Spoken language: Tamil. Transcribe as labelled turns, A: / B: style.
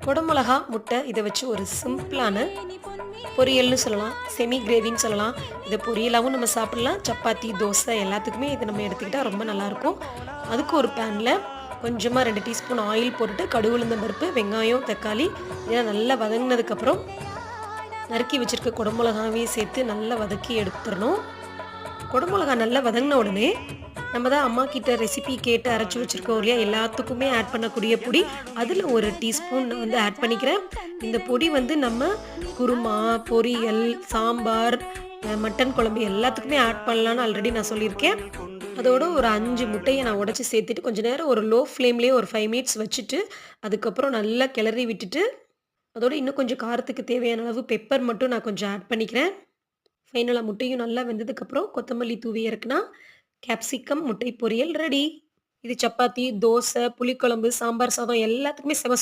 A: குடமிளகா, முட்டை இத வச்சு ஒரு சிம்பிளான பொரியல்னு சொல்லலாம். செமி கிரேவின்னு சொல்லலாம். இத பொரியலாவும் நம்ம சாப்பிடலாம். சப்பாத்தி, தோசை எல்லாத்துக்குமே இத நம்ம எடுத்துக்கிட்டா ரொம்ப நல்லாயிருக்கும். அதுக்கு ஒரு பேன்ல கொஞ்சமா 2 டீஸ்பூன் ஆயில் போட்டுட்டு, கடுகு, உளுந்தம் பருப்பு, வெங்காயம், தக்காளி இதெல்லாம் நல்லா வதங்குனதுக்கப்புறம், நறுக்கி வச்சிருக்க குடமிளகாவையும் சேர்த்து நல்லா வதக்கி எடுத்துறணும். குடமிளகா நல்லா வதங்கின உடனே, நம்ம தான் அம்மா கிட்ட ரெசிபி கேட்டு அரைச்சு வச்சிருக்கோம் இல்லையா? எல்லாத்துக்குமே ஆட் பண்ணக்கூடிய பொடி. அதில 1 டீஸ்பூன் நான் வந்து ஆட் பண்ணிக்கிறேன். இந்த பொடி வந்து நம்ம குருமா, பொரியல், சாம்பார், மட்டன் குழம்பு எல்லாத்துக்குமே ஆட் பண்ணலான்னு ஆல்ரெடி நான் சொல்லியிருக்கேன். அதோட ஒரு 5 முட்டைய நான் உடைச்சு சேர்த்துட்டு, கொஞ்ச நேரம் ஒரு லோ ஃப்ளேம்லயே ஒரு 5 மினிட்ஸ் வச்சுட்டு, அதுக்கப்புறம் நல்லா கிளறி விட்டுட்டு, அதோட இன்னும் கொஞ்சம் காரத்துக்கு தேவையான அளவு பெப்பர் மட்டும் நான் கொஞ்சம் ஆட் பண்ணிக்கிறேன். ஃபைனலா முட்டையும் நல்லா வெந்ததுக்கப்புறம் கொத்தமல்லி தூவி இறக்குனா, கேப்சிகம் முட்டை பொரியல் ரெடி. இது சப்பாத்தி, தோசை, புளிக்குழம்பு, சாம்பார் சாதம் எல்லாத்துக்குமே செம